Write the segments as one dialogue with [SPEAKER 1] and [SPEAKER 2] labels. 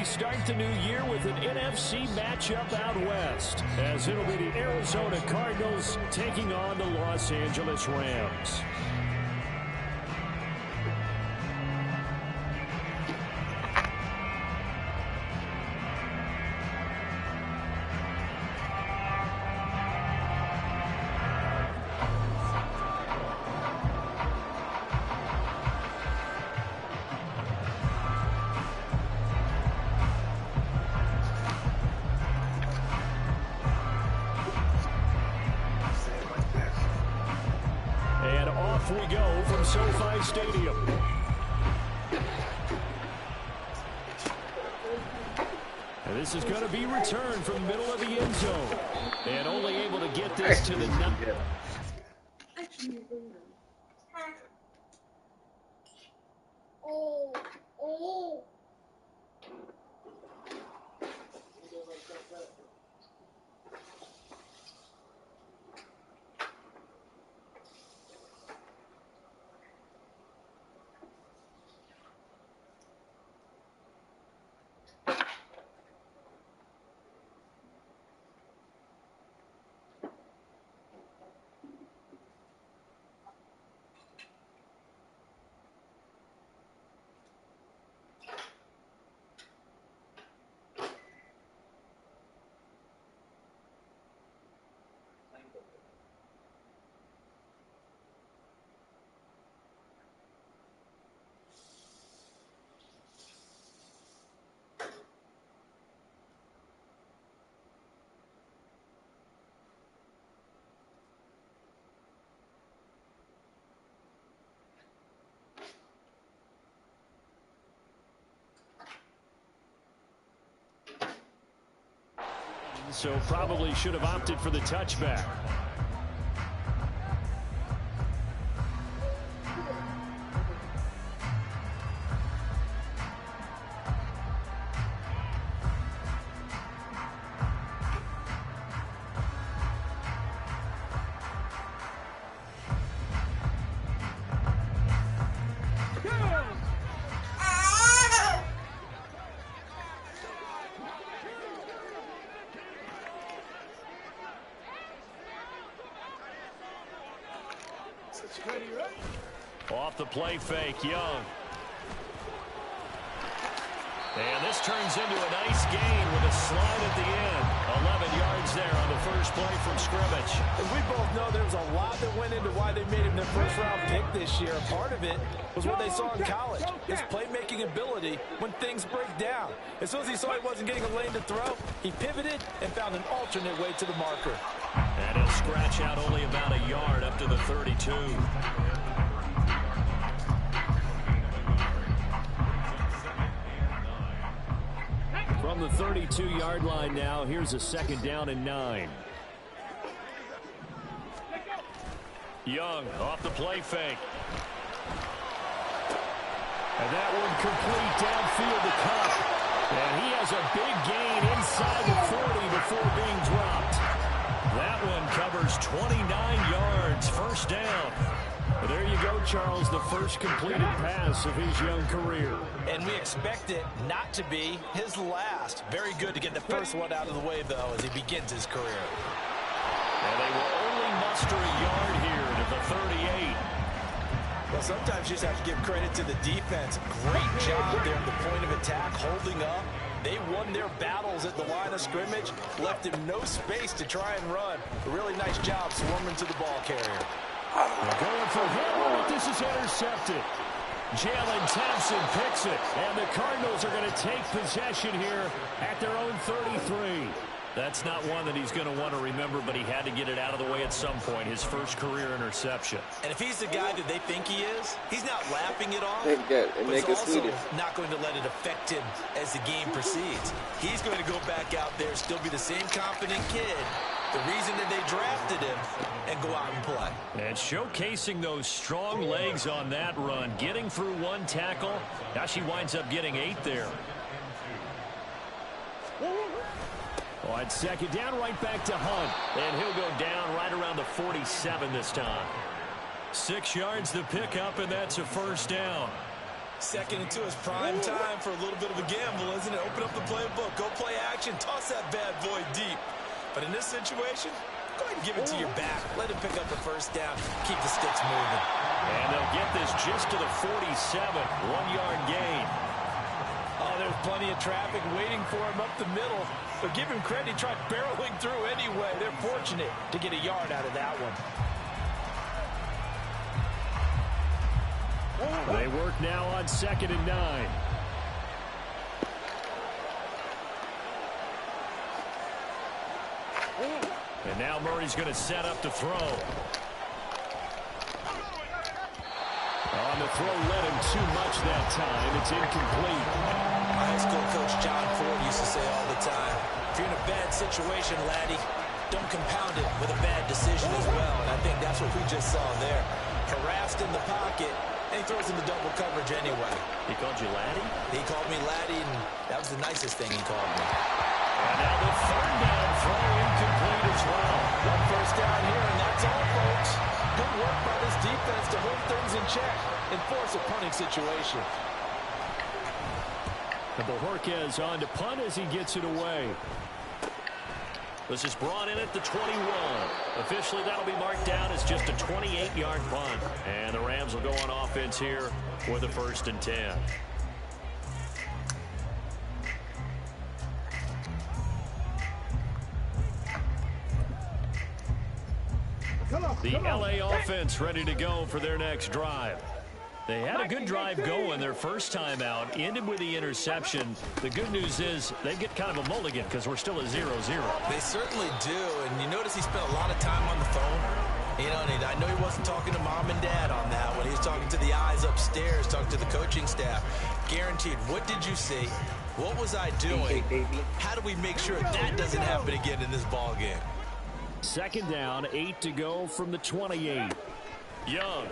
[SPEAKER 1] start the new year with an NFC matchup out west, as it'll be the Arizona Cardinals taking on the Los Angeles Rams. And off we go from SoFi Stadium. And this is going to be returned from the middle of the end zone. And only able to get this to the... So probably should have opted for the touchback. Off the play fake, Young. And this turns into a nice gain with a slide at the end. 11 yards there on the first play from scrimmage.
[SPEAKER 2] And we both know there was a lot that went into why they made him their first-round pick this year. Part of it was what they saw in college, his playmaking ability when things break down. As soon as he saw he wasn't getting a lane to throw, he pivoted and found an alternate way to the marker.
[SPEAKER 1] And he'll scratch out only about a yard up to the 32. From the 32-yard line now, here's a 2nd down and 9. Young off the play fake. And that one complete downfield to Cup. And he has a big gain inside the 40 before being dropped. That one covers 29 yards, first down. Well, there you go, Charles, the first completed pass of his young career.
[SPEAKER 2] And we expect it not to be his last. Very good to get the first one out of the way, though, as he begins his career.
[SPEAKER 1] And they will only muster a yard here to the 38.
[SPEAKER 2] Well, sometimes you just have to give credit to the defense. Great job there at the point of attack, holding up. They won their battles at the line of scrimmage, left him no space to try and run. A really nice job swarming to the ball carrier.
[SPEAKER 1] Going for him, but this is intercepted. Jalen Thompson picks it, and the Cardinals are going to take possession here at their own 33. That's not one that he's going to want to remember, but he had to get it out of the way at some point, his first career interception.
[SPEAKER 2] And if he's the guy that they think he is, he's not laughing it off,
[SPEAKER 3] but
[SPEAKER 2] he's also not going to let it affect him as the game proceeds. He's going to go back out there, still be the same confident kid, the reason that they drafted him, and go out and play.
[SPEAKER 1] And showcasing those strong legs on that run, getting through one tackle. Now she winds up getting 8 there. On 2nd down, right back to Hunt. And he'll go down right around the 47 this time. 6 yards the pickup, and that's a first down.
[SPEAKER 2] Second and 2 is prime time for a little bit of a gamble, isn't it? Open up the playbook, go play action, toss that bad boy deep. But in this situation, go ahead and give it to your back. Let him pick up the first down. Keep the sticks moving.
[SPEAKER 1] And they'll get this just to the 47. 1-yard gain.
[SPEAKER 2] Oh, there's plenty of traffic waiting for him up the middle. But give him credit, he tried barreling through anyway. They're fortunate to get a yard out of that one.
[SPEAKER 1] They work now on 2nd and 9. And now Murray's going to set up to throw. On the throw, led him too much that time. It's incomplete.
[SPEAKER 2] My high school coach John Ford used to say all the time, if you're in a bad situation, laddie, don't compound it with a bad decision as well. And I think that's what we just saw there. Harassed in the pocket, and he throws into double coverage anyway.
[SPEAKER 1] He called you laddie?
[SPEAKER 2] He called me laddie, and that was the nicest thing he called me.
[SPEAKER 1] And now the 3rd down throw incomplete as well.
[SPEAKER 2] One first down here, and that's all, folks. Good work by this defense to hold things in check and force a punting situation.
[SPEAKER 1] And Bojorquez on to punt as he gets it away. This is brought in at the 21. Officially, that'll be marked down as just a 28-yard punt. And the Rams will go on offense here with a 1st and 10. The LA offense ready to go for their next drive. They had a good drive going their first time out, ended with the interception. The good news is they get kind of a mulligan because we're still at 0-0.
[SPEAKER 2] They certainly do, and you notice he spent a lot of time on the phone. You know, and I know he wasn't talking to mom and dad on that one. He was talking to the eyes upstairs, talking to the coaching staff. Guaranteed, what did you see? What was I doing? How do we make sure that doesn't happen again in this ball game?
[SPEAKER 1] 2nd down, 8 to go from the 28. Young.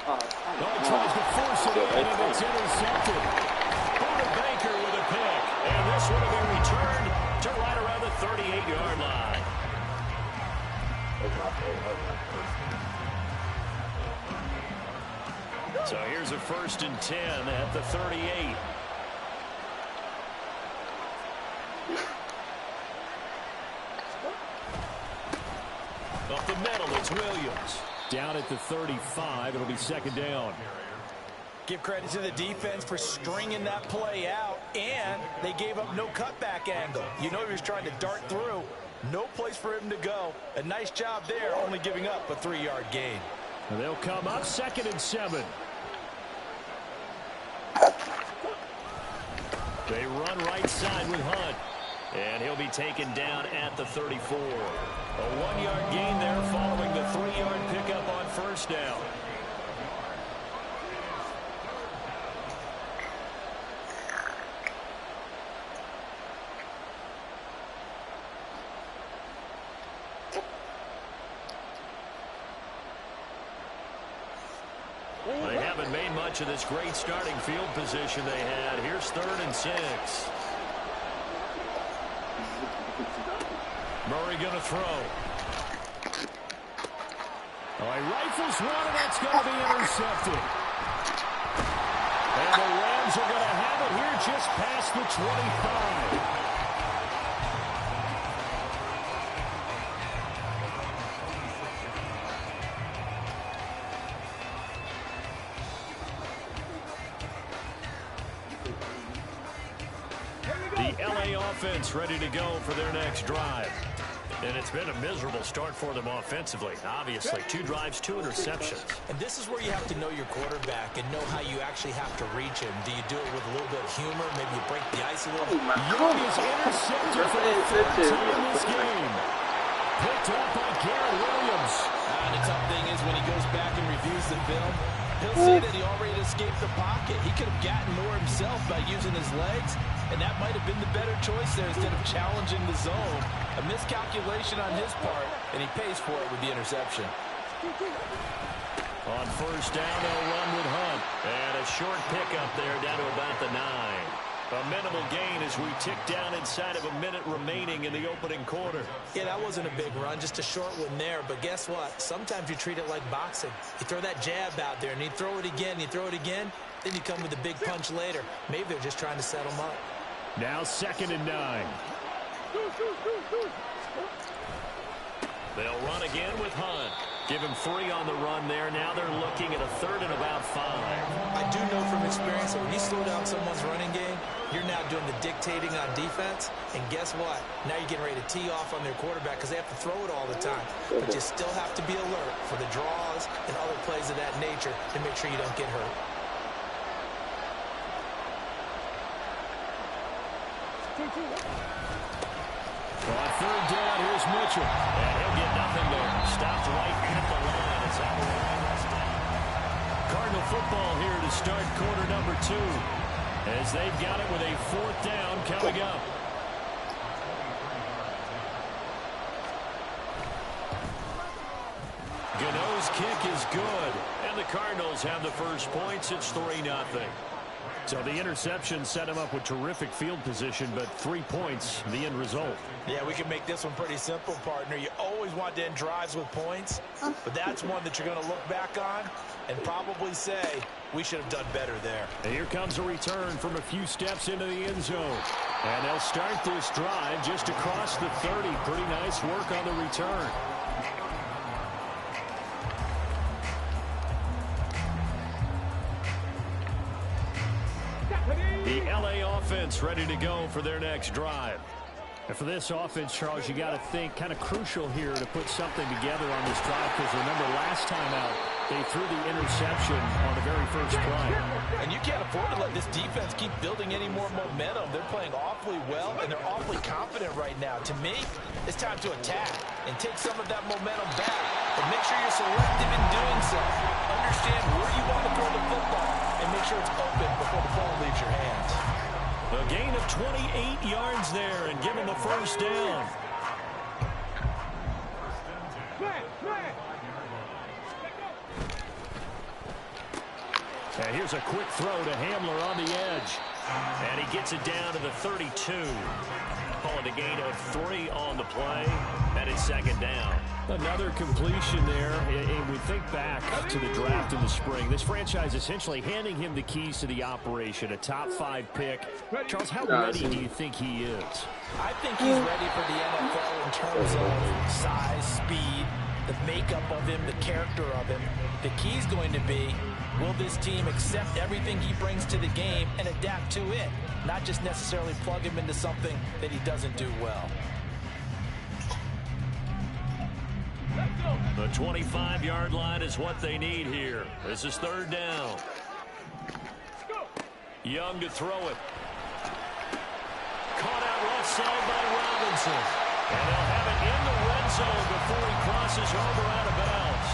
[SPEAKER 1] He tries to force it in, and it's intercepted. Buda Baker with a pick, and this one will be returned to right around the 38-yard line. So here's a 1st and 10 at the 38. Up the middle, it's Williams. Down at the 35, it'll be 2nd down.
[SPEAKER 2] Give credit to the defense for stringing that play out, and they gave up no cutback angle. You know he was trying to dart through. No place for him to go. A nice job there, only giving up a 3-yard gain.
[SPEAKER 1] And they'll come up 2nd and 7. They run right side with Hunt. And he'll be taken down at the 34. A 1-yard gain there following the 3-yard pickup on 1st down. They haven't made much of this great starting field position they had. Here's 3rd and 6. Murray going to throw. He rifles one, and that's going to be intercepted. And the Rams are going to have it here just past the 25. The LA offense ready to go for their next drive. And it's been a miserable start for them offensively. Obviously, 2 drives, 2 interceptions.
[SPEAKER 2] And this is where you have to know your quarterback and know how you actually have to reach him. Do you do it with a little bit of humor? Maybe you break the ice a little?
[SPEAKER 1] Young is intercepted for the 3rd time in this game. Picked up by Garrett Williams.
[SPEAKER 2] The tough thing is when he goes back and reviews the film, he'll see that he already escaped the pocket. He could have gotten more himself by using his legs, and that might have been the better choice there instead of challenging the zone. A miscalculation on his part, and he pays for it with the interception.
[SPEAKER 1] On 1st down, they'll run with Hunt. And a short pickup there down to about the 9. A minimal gain as we tick down inside of a minute remaining in the opening quarter.
[SPEAKER 2] Yeah, that wasn't a big run, just a short one there. But guess what? Sometimes you treat it like boxing. You throw that jab out there, and you throw it again, you throw it again, then you come with a big punch later. Maybe they're just trying to set them up.
[SPEAKER 1] Now 2nd and 9. They'll run again with Hunt. Give him 3 on the run there. Now they're looking at a 3rd and about 5.
[SPEAKER 2] I do know from experience that when you slow down someone's running game, you're now doing the dictating on defense. And guess what? Now you're getting ready to tee off on their quarterback because they have to throw it all the time. But you still have to be alert for the draws and other plays of that nature to make sure you don't get hurt.
[SPEAKER 1] On 3rd down, here's Mitchell. And he'll get nothing there. Stopped right at the line. It's out of the line. Cardinal football here to start quarter number 2. As they've got it with a 4th down coming up. Gano's kick is good. And the Cardinals have the first points. It's 3-0. So the interception set him up with terrific field position, but 3 points, the end result.
[SPEAKER 2] Yeah, we can make this one pretty simple, partner. You always want to end drives with points, but that's one that you're going to look back on and probably say, we should have done better there.
[SPEAKER 1] And here comes a return from a few steps into the end zone. And they'll start this drive just across the 30. Pretty nice work on the return. The LA offense ready to go for their next drive. And for this offense, Charles, you got to think kind of crucial here to put something together on this drive, because remember last time out they threw the interception on the very first play.
[SPEAKER 2] And you can't afford to let this defense keep building any more momentum. They're playing awfully well, and they're awfully confident right now. To me, it's time to attack and take some of that momentum back. But make sure you're selective in doing so. Understand where you want to throw the football and make sure it's open before the ball leaves your hands.
[SPEAKER 1] A gain of 28 yards there and give him the first down. And here's a quick throw to Hamler on the edge. And he gets it down to the 32. Calling a gain of 3 on the play. And it's 2nd down. Another completion there. And we think back to the draft in the spring. This franchise essentially handing him the keys to the operation. A top 5 pick. Charles, how ready do you think he is?
[SPEAKER 2] I think he's ready for the NFL in terms of size, speed, the makeup of him, the character of him. The key's going to be, will this team accept everything he brings to the game and adapt to it? Not just necessarily plug him into something that he doesn't do well.
[SPEAKER 1] The 25-yard line is what they need here. This is 3rd down. Young to throw it. Caught out left side by Robinson. And they'll have it in the red zone before he crosses over out of bounds.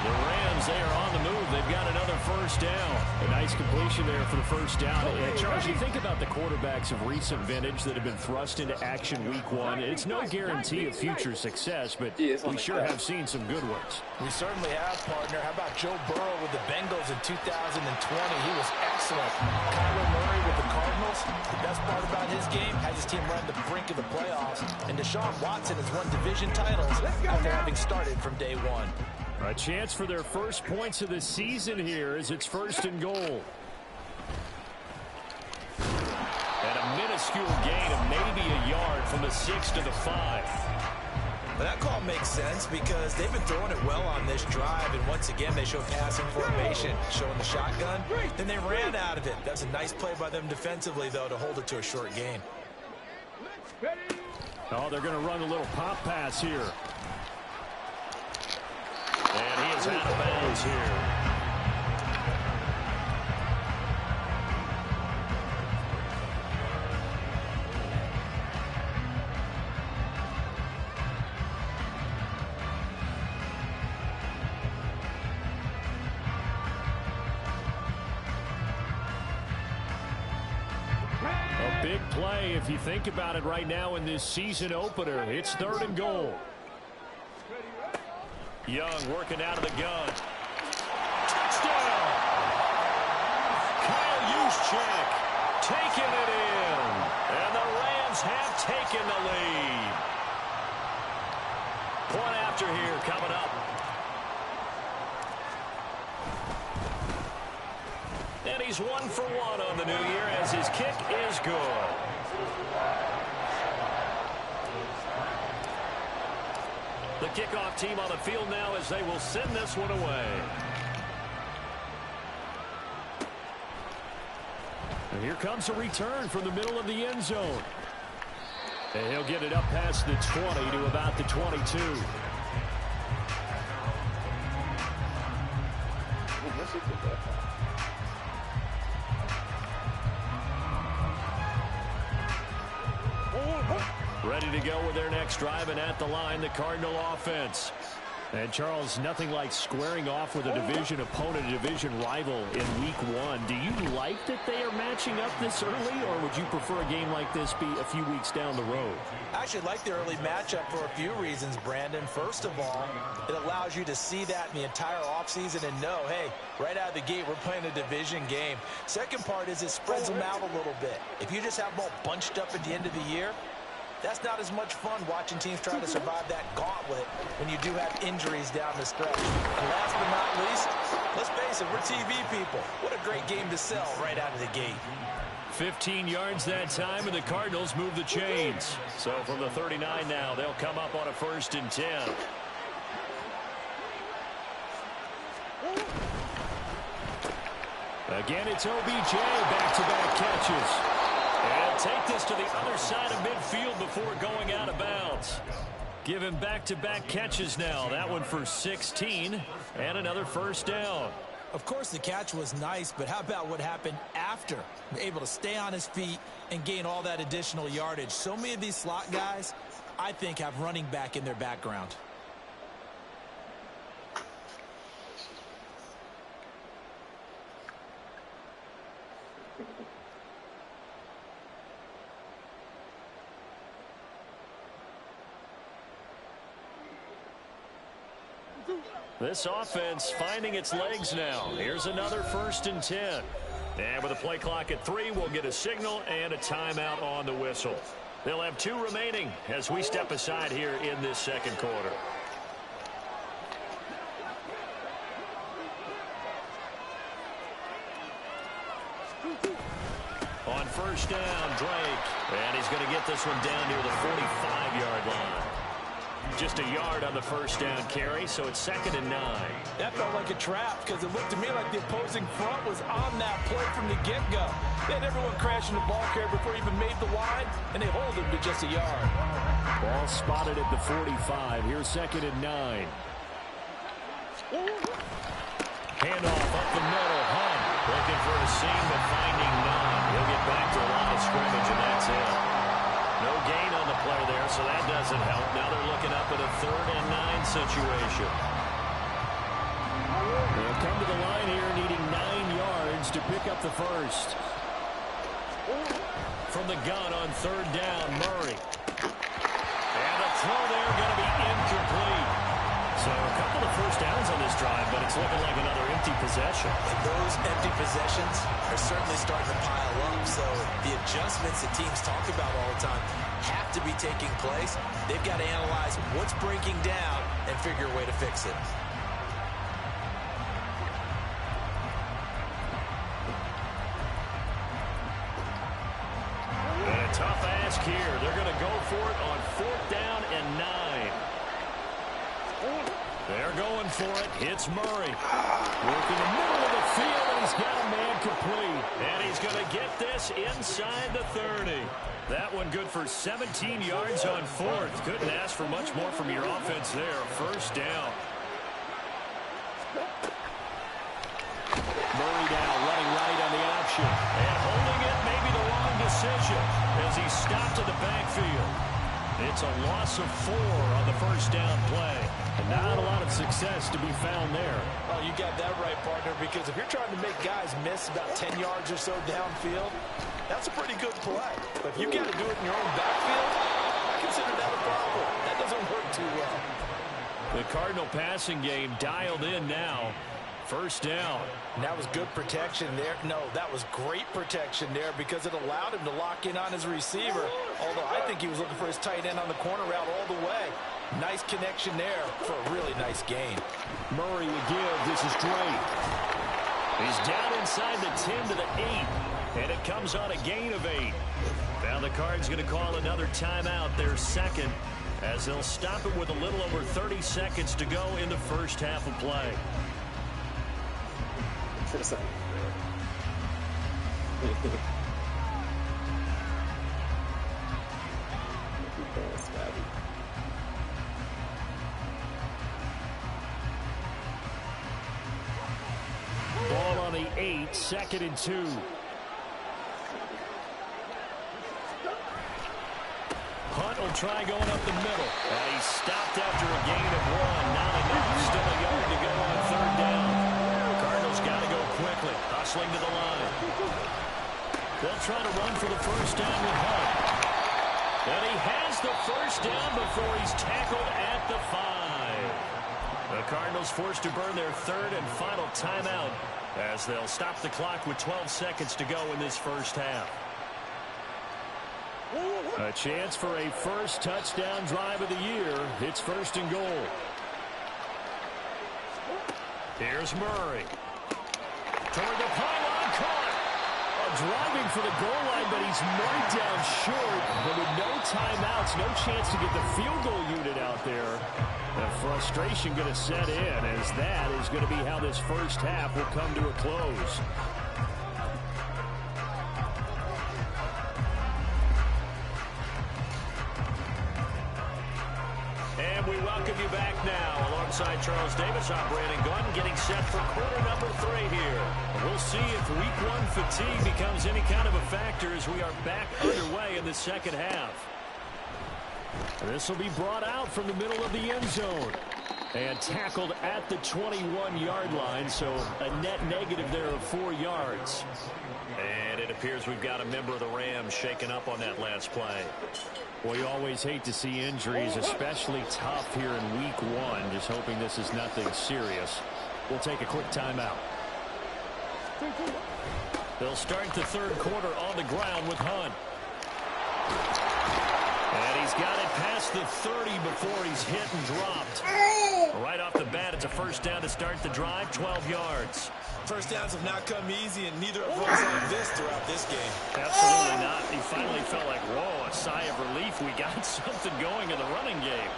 [SPEAKER 1] The Rams, they are on the move. They've got another first down. A nice completion there for the first down. And Charles, you think about the quarterbacks of recent vintage that have been thrust into action week 1. It's no guarantee of future success, but we sure have seen some good ones.
[SPEAKER 2] We certainly have, partner. How about Joe Burrow with the Bengals in 2020? He was excellent. Kyler Murray with the Cardinals. The best part about his game, has his team run to the brink of the playoffs. And Deshaun Watson has won division titles after having started from day 1.
[SPEAKER 1] A chance for their first points of the season here as it's 1st and goal. And a minuscule gain of maybe a yard from the 6 to the 5.
[SPEAKER 2] But that call makes sense because they've been throwing it well on this drive, and once again they show passing formation, showing the shotgun. Then they ran out of it. That's a nice play by them defensively, though, to hold it to a short gain.
[SPEAKER 1] Oh, they're going to run a little pop pass here. And he is out of bounds here. A big play if you think about it right now in this season opener. It's 3rd and goal. Young working out of the gun. Touchdown! Kyle Juszczyk taking it in. Cardinals have taken the lead. Point after here coming up. And he's 1 for 1 on the new year as his kick is good. The kickoff team on the field now as they will send this one away. And here comes a return from the middle of the end zone. And he'll get it up past the 20 to about the 22. Ready to go with their next drive, and at the line, the Cardinal offense. And, Charles, nothing like squaring off with a division opponent, a division rival in Week 1. Do you like that they are matching up this early, or would you prefer a game like this be a few weeks down the road?
[SPEAKER 2] I actually like the early matchup for a few reasons, Brandon. First of all, it allows you to see that in the entire offseason and know, hey, right out of the gate, we're playing a division game. Second part is it spreads them out a little bit. If you just have them all bunched up at the end of the year, that's not as much fun watching teams try to survive that gauntlet when you do have injuries down the stretch. And last but not least, let's face it, we're TV people. What a great game to sell right out of the gate.
[SPEAKER 1] 15 yards that time, and the Cardinals move the chains. So from the 39 now, they'll come up on a 1st and 10. Again, it's OBJ, back-to-back catches. And take this to the other side of midfield before going out of bounds. Give him back-to-back catches now. That one for 16 and another 1st down.
[SPEAKER 2] Of course, the catch was nice, but how about what happened after? Able to stay on his feet and gain all that additional yardage. So many of these slot guys, I think, have running back in their background.
[SPEAKER 1] This offense finding its legs now. Here's another 1st and 10. And with a play clock at 3, we'll get a signal and a timeout on the whistle. They'll have 2 remaining as we step aside here in this second quarter. On 1st down, Drake. And he's going to get this one down near the 45-yard line. Just a yard on the 1st down carry, so it's 2nd and 9.
[SPEAKER 2] That felt like a trap because it looked to me like the opposing front was on that play from the get-go. They had everyone crashing the ball carrier before he even made the line, and they hold him to just a yard.
[SPEAKER 1] Ball spotted at the 45. Here's 2nd and 9. Handoff up the middle. Hunt looking for a seam, but finding none. He'll get back to a line of scrimmage, and that's it. No gain on the play there, so that doesn't help. Now they're looking up at a 3rd and 9 situation. They'll come to the line here needing 9 yards to pick up the 1st. From the gun on 3rd down, Murray. And the throw there going to be incomplete. So a couple of 1st downs on this drive, but it's looking like another empty possession.
[SPEAKER 2] And those empty possessions are certainly starting to pile up. So the adjustments that teams talk about all the time have to be taking place. They've got to analyze what's breaking down and figure a way to fix it.
[SPEAKER 1] And a tough ask here. They're going to go for it on 4th down and 9. They're going for it. It's Murray. Working the middle of the field, and he's got a man complete. And he's going to get this inside the 30. That one good for 17 yards on 4th. Couldn't ask for much more from your offense there. 1st down. Murray now running right on the option. And holding it may be the wrong decision as he stopped in the backfield. It's a loss of 4 on the 1st down play. And not a lot of success to be found there.
[SPEAKER 2] Oh, you got that right, partner, because if you're trying to make guys miss about 10 yards or so downfield, that's a pretty good play. But if you got to do it in your own backfield, I consider that a problem. That doesn't work too well.
[SPEAKER 1] The Cardinal passing game dialed in now. First down.
[SPEAKER 2] And that was good protection there. No, that was great protection there because it allowed him to lock in on his receiver. Although I think he was looking for his tight end on the corner route all the way. Nice connection there for a really nice gain.
[SPEAKER 1] Murray will give. This is Drake. He's down inside the 10 to the 8. And it comes on a gain of 8. Now the Cards going to call another timeout, their second, as they'll stop it with a little over 30 seconds to go in the first half of play. Ball on the 8, 2nd and 2. Hunt will try going up the middle. He's stopped after a gain of 1. Not enough. Still a yard to go on 3rd down. Cardinals got to go quickly. Hustling to the line. They'll try to run for the first down with Hunt. And he has the first down before he's tackled at the 5. The Cardinals forced to burn their 3rd and final timeout as they'll stop the clock with 12 seconds to go in this first half. A chance for a first touchdown drive of the year. It's 1st and goal. Here's Murray. Toward the pylon, caught. Driving for the goal line, but he's marked down short. But with no timeouts, no chance to get the field goal unit out there. The frustration going to set in, as that is going to be how this first half will come to a close. And we welcome you back now alongside Charles Davis. I'm Brandon Gunn, getting set for quarter number 3 here. We'll see if week 1 fatigue becomes any kind of a factor as we are back underway in the second half. This will be brought out from the middle of the end zone and tackled at the 21-yard line, so a net negative there of 4 yards. And it appears we've got a member of the Rams shaken up on that last play. Well, you always hate to see injuries, especially tough here in week 1. Just hoping this is nothing serious. We'll take a quick timeout. They'll start the 3rd quarter on the ground with Hunt. And he's got it past the 30 before he's hit and dropped. Right off the bat, it's a first down to start the drive, 12 yards.
[SPEAKER 2] First downs have not come easy, and neither have runs like this throughout this game.
[SPEAKER 1] Absolutely not. He finally felt like, whoa, a sigh of relief. We got something going in the running game.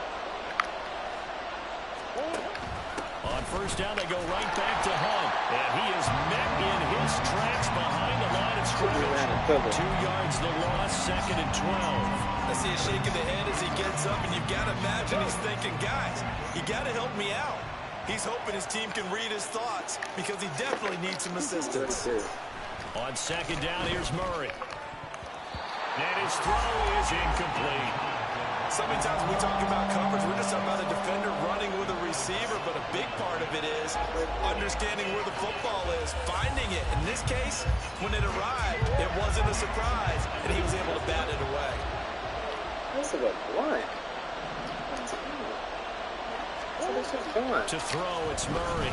[SPEAKER 1] On first down, they go right back to Hunt. And he is met in his tracks behind the line of scrimmage. 2 yards the loss, 2nd and 12.
[SPEAKER 2] I see a shake of the head as he gets up, and you've got to imagine he's thinking, guys, you got to help me out. He's hoping his team can read his thoughts because he definitely needs some assistance.
[SPEAKER 1] On 2nd down, here's Murray. And his throw is incomplete.
[SPEAKER 2] So many times when we talk about coverage, we're just talking about a defender running with a receiver, but a big part of it is understanding where the football is, finding it. In this case, when it arrived, it wasn't a surprise, and he was able to bat it away.
[SPEAKER 3] That's a blind.
[SPEAKER 1] To throw, it's Murray.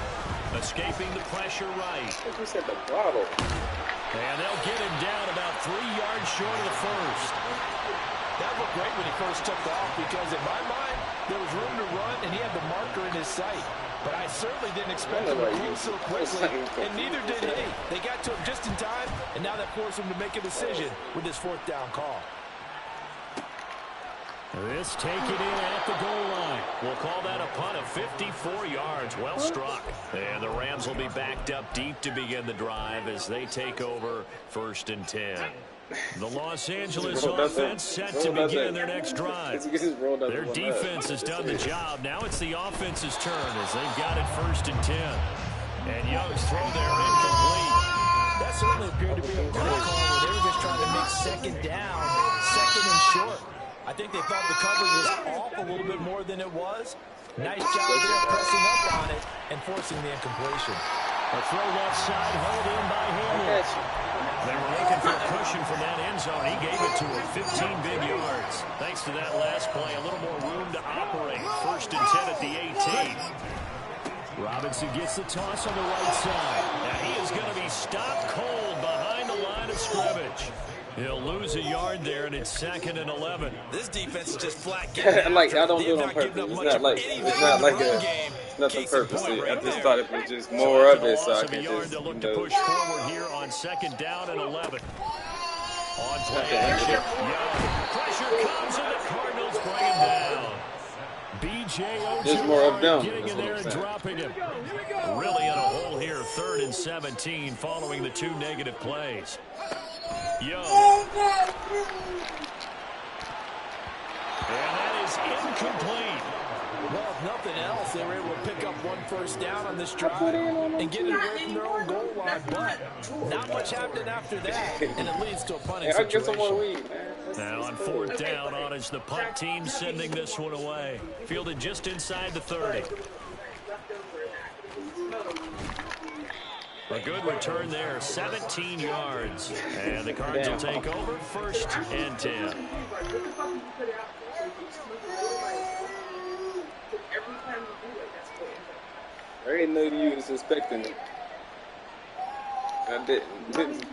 [SPEAKER 1] Escaping the pressure right.
[SPEAKER 3] I just said the bottle.
[SPEAKER 1] And they'll get him down about 3 yards short of the first.
[SPEAKER 2] That looked great when he first took off because, in my mind, there was room to run, and he had the marker in his sight. But I certainly didn't expect him to close so quickly, and neither did he. They got to him just in time, and now that forced him to make a decision with his 4th down call.
[SPEAKER 1] This taken in at the goal line. We'll call that a punt of 54 yards. Well struck. And the Rams will be backed up deep to begin the drive as they take over 1st and 10. The Los Angeles offense set to begin their next drive. Their defense has done the job. Now it's the offense's turn as they've got it 1st and 10. And Young's throw there incomplete.
[SPEAKER 2] That certainly appeared to be a play call where they were just trying to make 2nd down, 2nd and short. I think they thought the coverage was off a little bit more than it was. Nice job there pressing up on it and forcing the incompletion.
[SPEAKER 1] A throw left side, held in by Hamlin. They were looking for a cushion from that end zone. He gave it to him, 15 big yards. Thanks to that last play, a little more room to operate. 1st and 10 at the 18. Robinson gets the toss on the right side. Now he is going to be stopped cold behind the line of scrimmage. He'll lose a yard there, and it's 2nd and 11.
[SPEAKER 2] This defense is just flat.
[SPEAKER 4] Like, I don't do it on purpose. It's not like it's nothing purposely. I just thought it was just more of it, so I can just,
[SPEAKER 1] They'll look to push forward here on 2nd down and 11. On play action, Young. Pressure comes, and the Cardinals bring him down.
[SPEAKER 4] There's more of them.
[SPEAKER 1] Getting in there and dropping him. Really in a hole here, 3rd and 17 following the 2 negative plays. Young. And that is incomplete.
[SPEAKER 2] Well, if nothing else, they were able to pick up 1 first down on this drive and get it away from their own goal line. But not much happened after that, and it leads to a punting situation.
[SPEAKER 4] I'll get some more weed, man.
[SPEAKER 1] Now on 4th down on is the punt team sending this one away. Fielded just inside the 30. A good return there, 17 yards. And the Cards will take over 1st and 10.
[SPEAKER 4] I already knew you was expecting it. I didn't.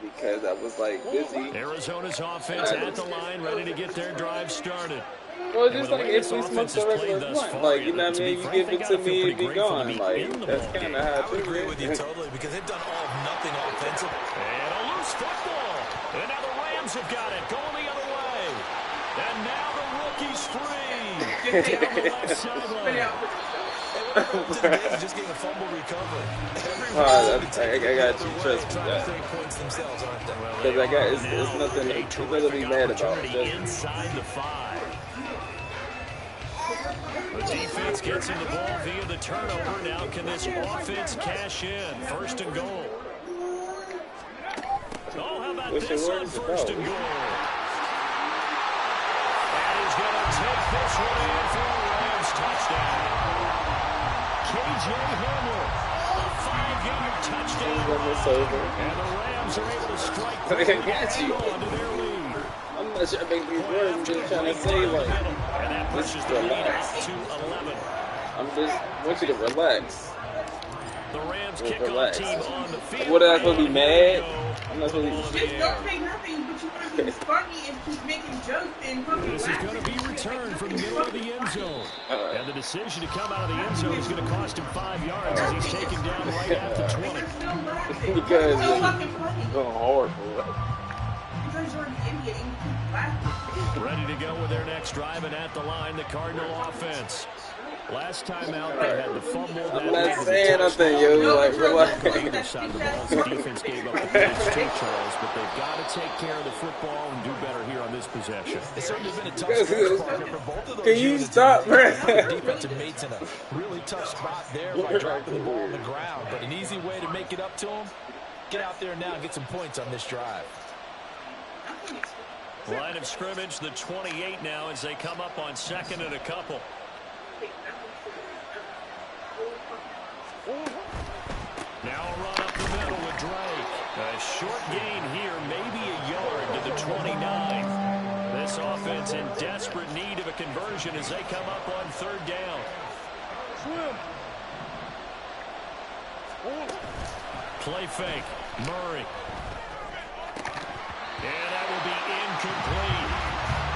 [SPEAKER 4] Because I was like busy.
[SPEAKER 1] Arizona's offense at the line, ready to get their drive started.
[SPEAKER 4] Well, just like if we smoke the regular blunt, like, you know what I mean? You give it to me and be gone. Like, that's kind of how
[SPEAKER 2] I would agree with you totally, because they've done all of nothing offensively.
[SPEAKER 1] And a loose football. And now the Rams have got it, going the other way. And now the rookie's free. Down the left sideline.
[SPEAKER 2] Just getting a fumble recovery.
[SPEAKER 4] I got you. Trust me. Because it's nothing to really be mad about.
[SPEAKER 1] Inside the 5. The defense gets in the ball via the turnover. Now can this offense cash in? 1st and goal. Oh, how about this on 1st and goal? And he's going to take this one in for a Rams touchdown. K.J. Hamler, a 5-yard touchdown. And the Rams are able to strike quickly and hang on to their lead.
[SPEAKER 4] I'm not sure I make these words. I'm just trying to say, like, this is relax. I want you to relax.
[SPEAKER 1] The Rams kickoff team on the field.
[SPEAKER 4] What, am I supposed to be mad? I'm not supposed to be.
[SPEAKER 5] Just don't say nothing, but you want to be funny and keep making jokes and
[SPEAKER 1] This is going to be returned from the middle of the end zone. And the decision to come out of the end zone is going to cost him 5 yards as he's taken down right at the 20.
[SPEAKER 4] Because it's going hard for it.
[SPEAKER 1] Ready to go with their next drive, and at the line, the Cardinal offense. Last time out, they had the fumble.
[SPEAKER 4] I'm not saying nothing, yo. Like, relax.
[SPEAKER 1] On either side of the ball, the defense gave up the points too, Charles, but they've got to take care of the football and do better here on this possession.
[SPEAKER 2] It's certainly been a tough stretch, partner, for both of those.
[SPEAKER 4] Can you stop, man?
[SPEAKER 2] Defensive mates in a really tough spot there by dropping the ball on the ground, but an easy way to make it up to them. Get out there now and get some points on this drive.
[SPEAKER 1] Line of scrimmage, the 28 now as they come up on 2nd and a couple. Now a run up the middle with Drake. A short gain here, maybe a yard to the 29. This offense in desperate need of a conversion as they come up on 3rd down. Play fake. Murray. And that will be incomplete.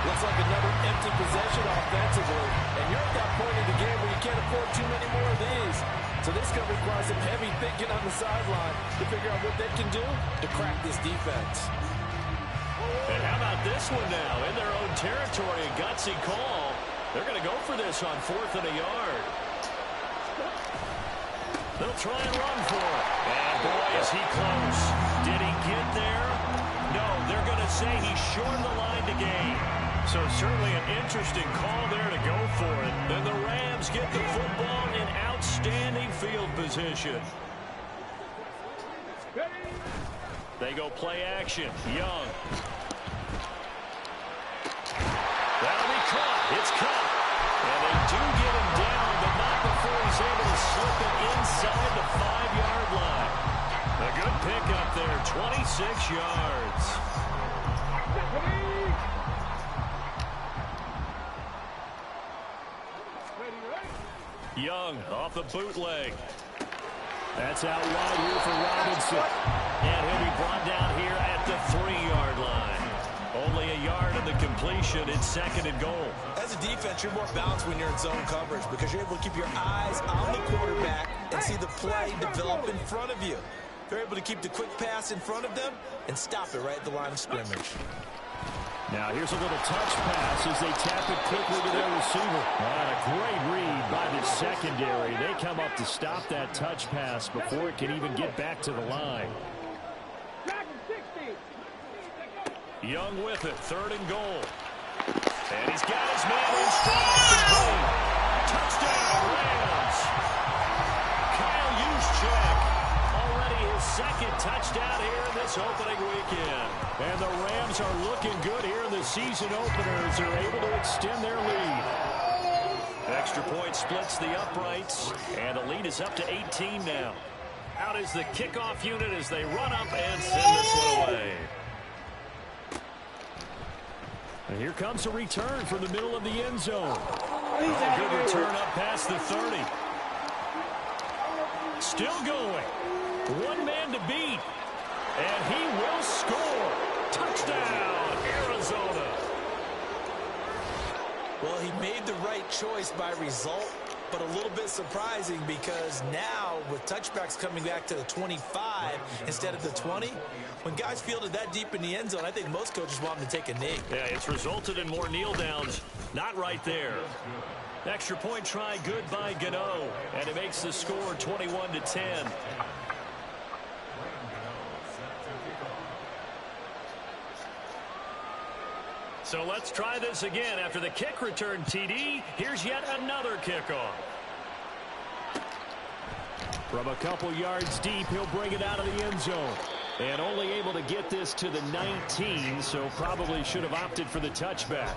[SPEAKER 2] Looks like another empty possession offensively. And you're at that point in the game where you can't afford too many more of these. So this is going to require some heavy thinking on the sideline to figure out what they can do to crack this defense.
[SPEAKER 1] And how about this one now? In their own territory, a gutsy call. They're going to go for this on 4th and a yard. They'll try and run for it. And boy, is he close. Did he get there? No, they're going to say he shortened the line to gain. So certainly an interesting call there to go for it. Then the Rams get the football in outstanding field position. They go play action. Young. That'll be caught. It's caught. And they do get him down, but not before he's able to slip it inside the 5-yard line. A good pickup there, 26 yards. Young off the bootleg. That's out wide here for Robinson. And he'll be brought down here at the 3-yard line. Only a yard of the completion. It's 2nd and goal.
[SPEAKER 2] As a defense, you're more balanced when you're in zone coverage because you're able to keep your eyes on the quarterback and see the play develop in front of you. They're able to keep the quick pass in front of them and stop it right at the line of scrimmage.
[SPEAKER 1] Now here's a little touch pass as they tap it quickly to their receiver. And a great read by the secondary. They come up to stop that touch pass before it can even get back to the line. Young with it, 3rd and goal. And he's got his man in stride. Touchdown, Rams. Kyle Juszczyk. Already his 2nd touchdown here in this opening weekend. And the Rams are looking good here in the season opener as they're able to extend their lead. Extra point splits the uprights, and the lead is up to 18 now. Out is the kickoff unit as they run up and send this one away. And here comes a return from the middle of the end zone. Oh, good return up past the 30. Still going. One man to beat. And he will score. Touchdown, Arizona.
[SPEAKER 2] Well, he made the right choice by result, but a little bit surprising because now with touchbacks coming back to the 25 instead of the 20, when guys fielded that deep in the end zone, I think most coaches want them to take a knee.
[SPEAKER 1] Yeah, it's resulted in more kneel downs. Not right there. Extra point try good by Gano, and it makes the score 21-10. So let's try this again. After the kick return TD, here's yet another kickoff. From a couple yards deep, he'll bring it out of the end zone. And only able to get this to the 19, so probably should have opted for the touchback.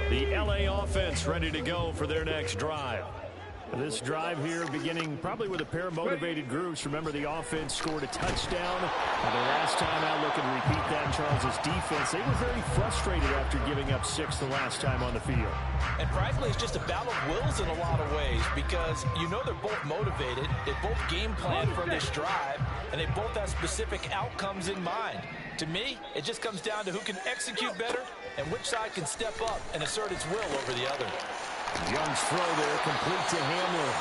[SPEAKER 1] The LA offense ready to go for their next drive. This drive here beginning probably with a pair of motivated groups. Remember, the offense scored a touchdown. And the last time out, looking to repeat that in Charles' defense. They were very frustrated after giving up 6 the last time on the field.
[SPEAKER 2] And frankly, it's just a battle of wills in a lot of ways because you know they're both motivated. They both game plan for this drive, and they both have specific outcomes in mind. To me, it just comes down to who can execute better and which side can step up and assert its will over the other.
[SPEAKER 1] Young's throw there, complete to Hamlin.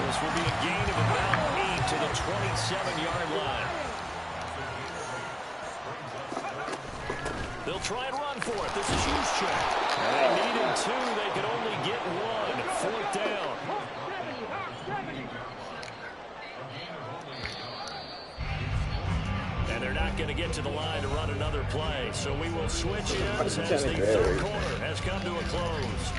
[SPEAKER 1] This will be a gain of about 8 to the 27-yard line. They'll try and run for it. This is Juszczyk. They needed 2. They could only get 1. 4th down. And they're not going to get to the line to run another play. So we will switch ends as the 3rd quarter has come to a close.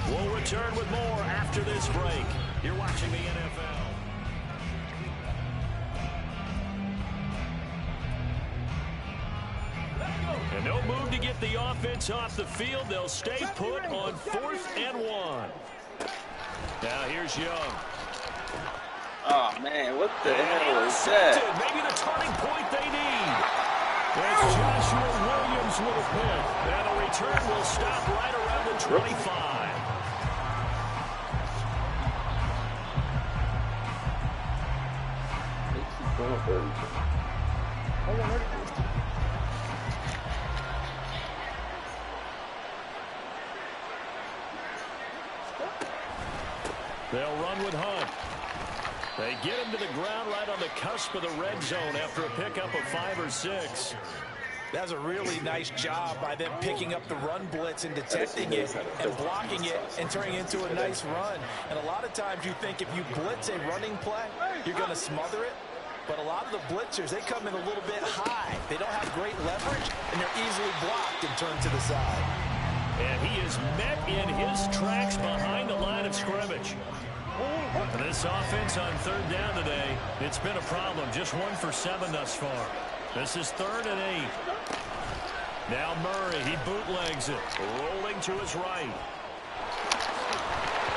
[SPEAKER 1] We'll return with more after this break. You're watching the NFL. And no move to get the offense off the field. They'll stay put on 4th and 1. Now here's Young.
[SPEAKER 4] Oh, man, what the hell is that?
[SPEAKER 1] Maybe the turning point they need. There's Joshua Williams with a pick. And the return will stop right around the 25. They'll run with Hunt. They get him to the ground right on the cusp of the red zone after a pickup of 5 or 6.
[SPEAKER 2] That's a really nice job by them picking up the run blitz and detecting it and blocking it and turning it into a nice run. And a lot of times you think if you blitz a running play, you're going to smother it. But a lot of the blitzers, they come in a little bit high. They don't have great leverage, and they're easily blocked and turned to the side.
[SPEAKER 1] And he is met in his tracks behind the line of scrimmage. This offense on 3rd down today, it's been a problem. Just 1 for 7 thus far. This is 3rd and 8. Now Murray, he bootlegs it, rolling to his right.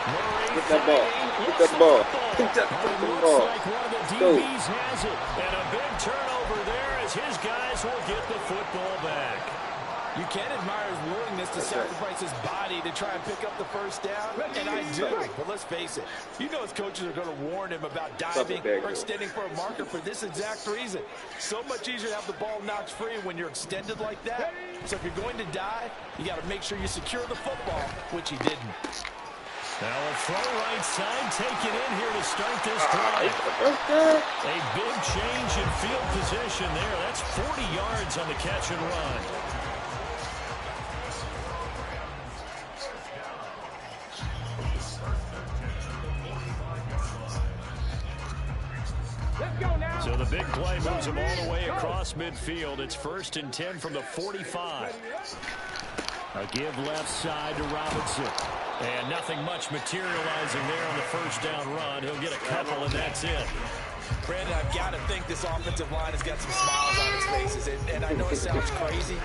[SPEAKER 4] Get that ball. Get that ball. Get that fucking ball.
[SPEAKER 1] Looks like one of the DBs has it. And a big turnover there as his guys will get the football back.
[SPEAKER 2] You can admire his willingness to sacrifice his body to try and pick up the first down, and I do. But let's face it, you know his coaches are going to warn him about diving or extending for a marker for this exact reason. So much easier to have the ball knocked free when you're extended like that. So if you're going to dive, you got to make sure you secure the football, which he didn't.
[SPEAKER 1] Now a throw right side taken in here to start this drive. A big change in field position there. That's 40 yards on the catch and run. So the big play moves him all the way across midfield. It's 1st and 10 from the 45. A give left side to Robinson. And nothing much materializing there on the first down run. He'll get a couple, and that's it.
[SPEAKER 2] Brandon, I've got to think this offensive line has got some smiles on its faces. And I know it sounds crazy,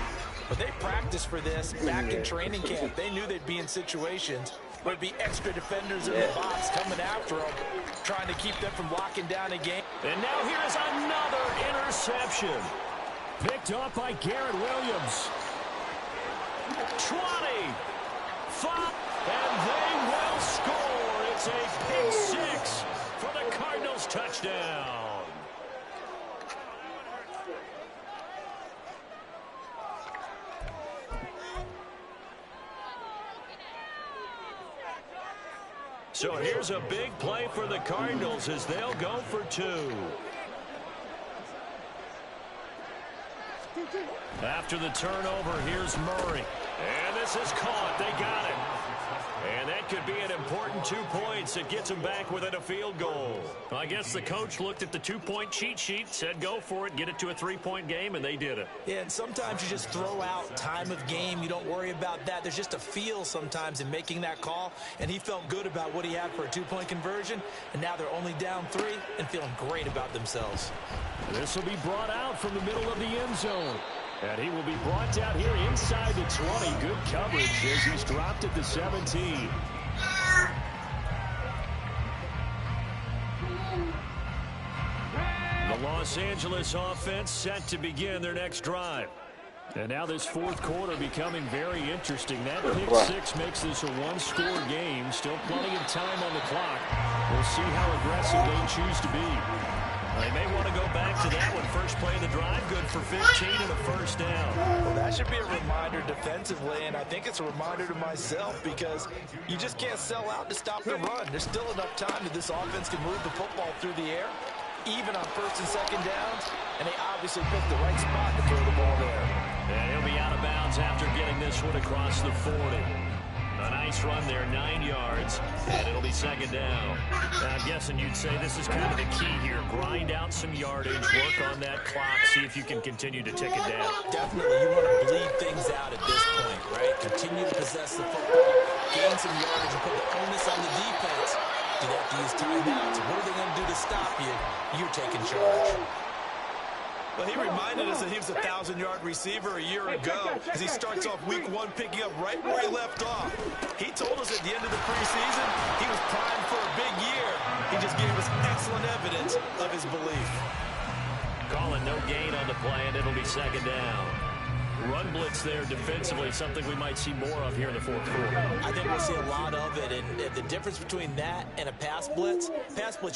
[SPEAKER 2] but they practiced for this back in training camp. They knew they'd be in situations where it'd be extra defenders in the box coming after them, trying to keep them from locking down a game.
[SPEAKER 1] And now here's another interception. Picked up by Garrett Williams. 20. 5. And they will score. It's a pick 6 for the Cardinals touchdown. So here's a big play for the Cardinals as they'll go for 2. After the turnover, here's Murray. And this is caught. They got it. And that could be an important 2 points. It gets them back within a field goal. I guess the coach looked at the 2-point cheat sheet, said go for it, get it to a 3-point game, and they did it.
[SPEAKER 2] Yeah, and sometimes you just throw out time of game. You don't worry about that. There's just a feel sometimes in making that call, and he felt good about what he had for a 2-point conversion, and now they're only down 3 and feeling great about themselves.
[SPEAKER 1] This will be brought out from the middle of the end zone. And he will be brought down here inside the 20. Good coverage as he's dropped at the 17. The Los Angeles offense set to begin their next drive. And now this fourth quarter becoming very interesting. That pick 6 makes this a 1-score game. Still plenty of time on the clock. We'll see how aggressive they choose to be. They may want to go back to that one. First play of the drive, good for 15 and a first down.
[SPEAKER 2] Well, that should be a reminder defensively, and I think it's a reminder to myself because you just can't sell out to stop the run. There's still enough time that this offense can move the football through the air, even on 1st and 2nd downs, and they obviously picked the right spot to throw the ball there.
[SPEAKER 1] And he'll be out of bounds after getting this one across the 40. A nice run there, 9 yards, and it'll be 2nd down. Now, I'm guessing you'd say this is kind of the key here. Grind out some yardage, work on that clock, see if you can continue to tick it down.
[SPEAKER 2] Definitely, you want to bleed things out at this point, right? Continue to possess the football, gain some yardage, and put the onus on the defense. Do they have to use timeouts? What are they going to do to stop you? You're taking charge. Well, he reminded us that he was a 1,000-yard receiver a year ago as he starts off week 1 picking up right where he left off. He told us at the end of the preseason he was primed for a big year. He just gave us excellent evidence of his belief.
[SPEAKER 1] Calling no gain on the play, and it'll be 2nd down. Run blitz there defensively, something we might see more of here in the fourth quarter.
[SPEAKER 2] I think we'll see a lot of it, and the difference between that and a pass blitz,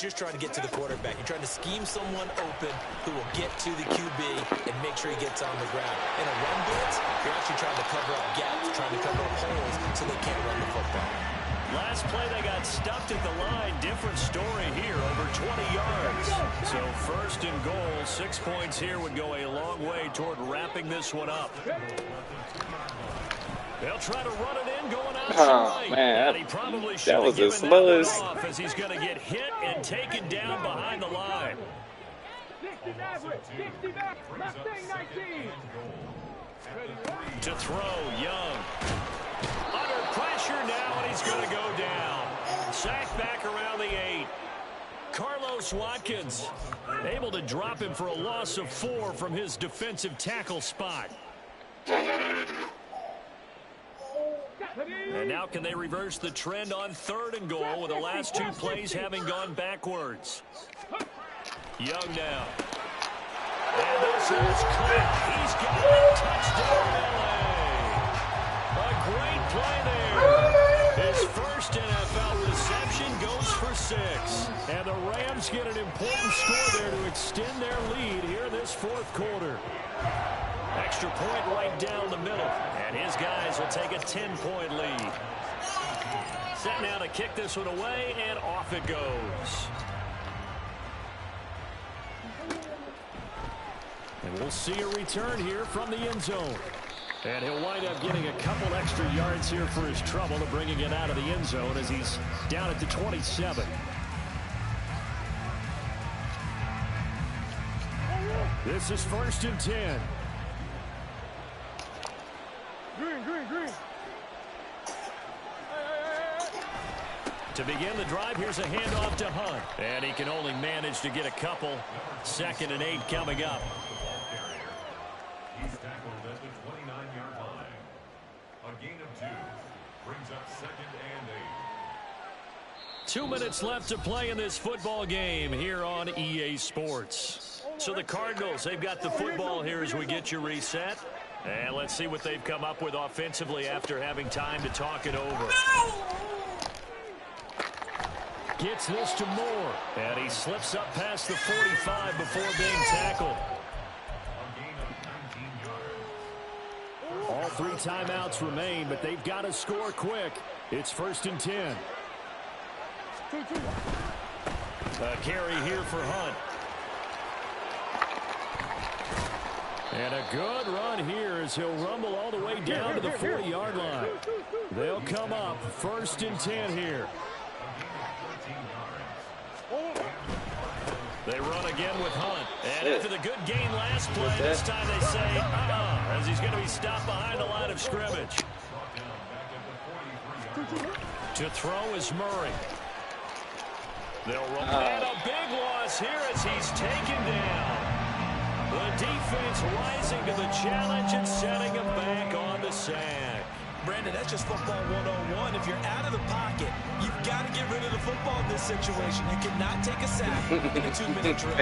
[SPEAKER 2] you're trying to get to the quarterback. You're trying to scheme someone open who will get to the QB and make sure he gets on the ground. In a run blitz, you're actually trying to cover up gaps, trying to cover up holes so they can't run the football.
[SPEAKER 1] Last play, they got stuffed at the line. Different story here, over 20 yards. So 1st and goal, 6 points here would go a long way toward wrapping this one up. They'll try to run it in, going out right.
[SPEAKER 4] Man,
[SPEAKER 1] and he probably should
[SPEAKER 4] that was
[SPEAKER 1] have
[SPEAKER 4] the
[SPEAKER 1] given that one
[SPEAKER 4] slowest.
[SPEAKER 1] off as he's going to get hit and taken down behind the line. To throw, Young. Under pressure now, and he's going to go down. Sacked back around the 8. Carlos Watkins able to drop him for a loss of 4 from his defensive tackle spot. And now can they reverse the trend on 3rd and goal with the last 2 plays having gone backwards? Young now. And this is quick. He's got it. Touchdown, LA. A great play there. His first NFL reception goes for 6. And the Rams get an important score there to extend their lead here this 4th quarter. Extra point right down the middle. And his guys will take a 10-point lead. Set now to kick this one away, and off it goes. And we'll see a return here from the end zone. And he'll wind up getting a couple extra yards here for his trouble to bringing it out of the end zone as he's down at the 27. This is 1st and 10. Green. To begin the drive, here's a handoff to Hunt. And he can only manage to get a couple. 2nd and 8 coming up.
[SPEAKER 6] He's tackled at the 29-yard line. A gain of 2 brings up 2nd and 8.
[SPEAKER 1] 2 minutes left to play in this football game here on EA Sports. So the Cardinals, they've got the football here as we get you reset. And let's see what they've come up with offensively after having time to talk it over. Gets this to Moore. And he slips up past the 45 before being tackled. All 3 timeouts remain, but they've got to score quick. It's 1st and 10. A carry here for Hunt. And a good run here as he'll rumble all the way down to the 40-yard line. They'll come up 1st and 10 here. They run again with Hunt. And after the good gain last play, this time they say, as he's going to be stopped behind the line of scrimmage. To throw is Murray. They'll run. And a big loss here as he's taken down. The defense rising to the challenge and setting him back on the sack.
[SPEAKER 2] Brandon, that's just football 101. If you're out of the pocket, you've got to get rid of the football in this situation. You cannot take a sack in a 2-minute drill.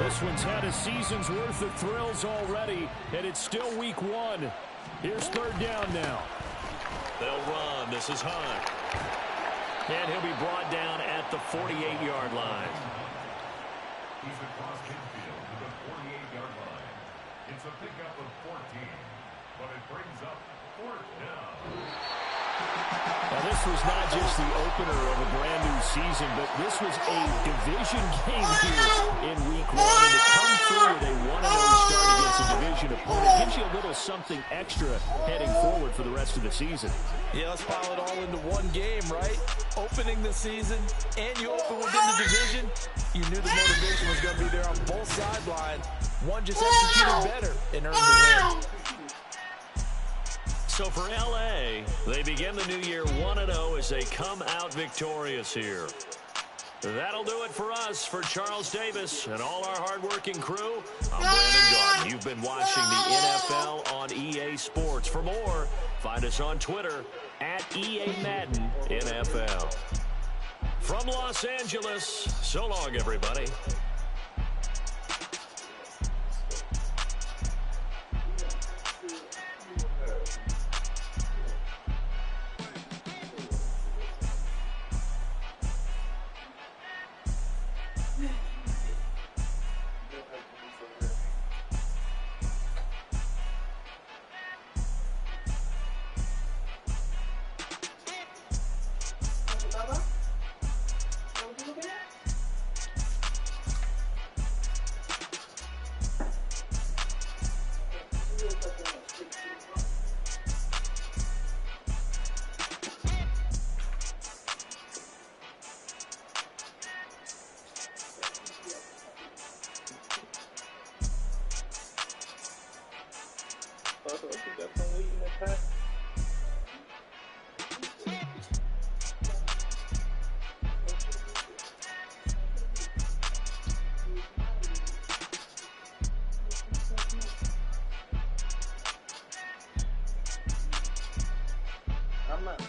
[SPEAKER 1] This one's had a season's worth of thrills already, and it's still week 1. Here's 3rd down now. They'll run. This is Hunt. And he'll be brought down at the 48-yard line.
[SPEAKER 6] He's across midfield to the 48-yard line. It's a pickup of 14, but it brings up 4th down.
[SPEAKER 1] Now, this was not just the opener of a brand-new season, but this was a division game here in week 1. And to come through with a 1-0 start against a division opponent gives you a little something extra heading forward for the rest of the season.
[SPEAKER 2] Yeah, let's pile it all into one game, right? Opening the season, and you open within the division. You knew the motivation was going to be there on both sidelines. One just executed better and earned the win.
[SPEAKER 1] So for LA, they begin the new year 1-0 as they come out victorious here. That'll do it for us. For Charles Davis and all our hardworking crew, I'm Brandon Garden. You've been watching the NFL on EA Sports. For more, find us on Twitter at EA Madden NFL. From Los Angeles, so long, everybody.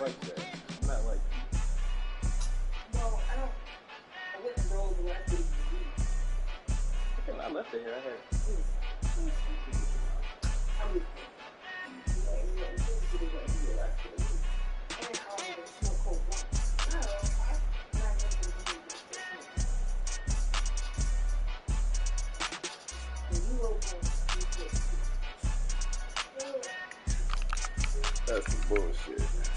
[SPEAKER 4] like that. I'm not like.
[SPEAKER 5] Well, I wouldn't roll the left of the
[SPEAKER 4] I left it here. I had. That's some bullshit.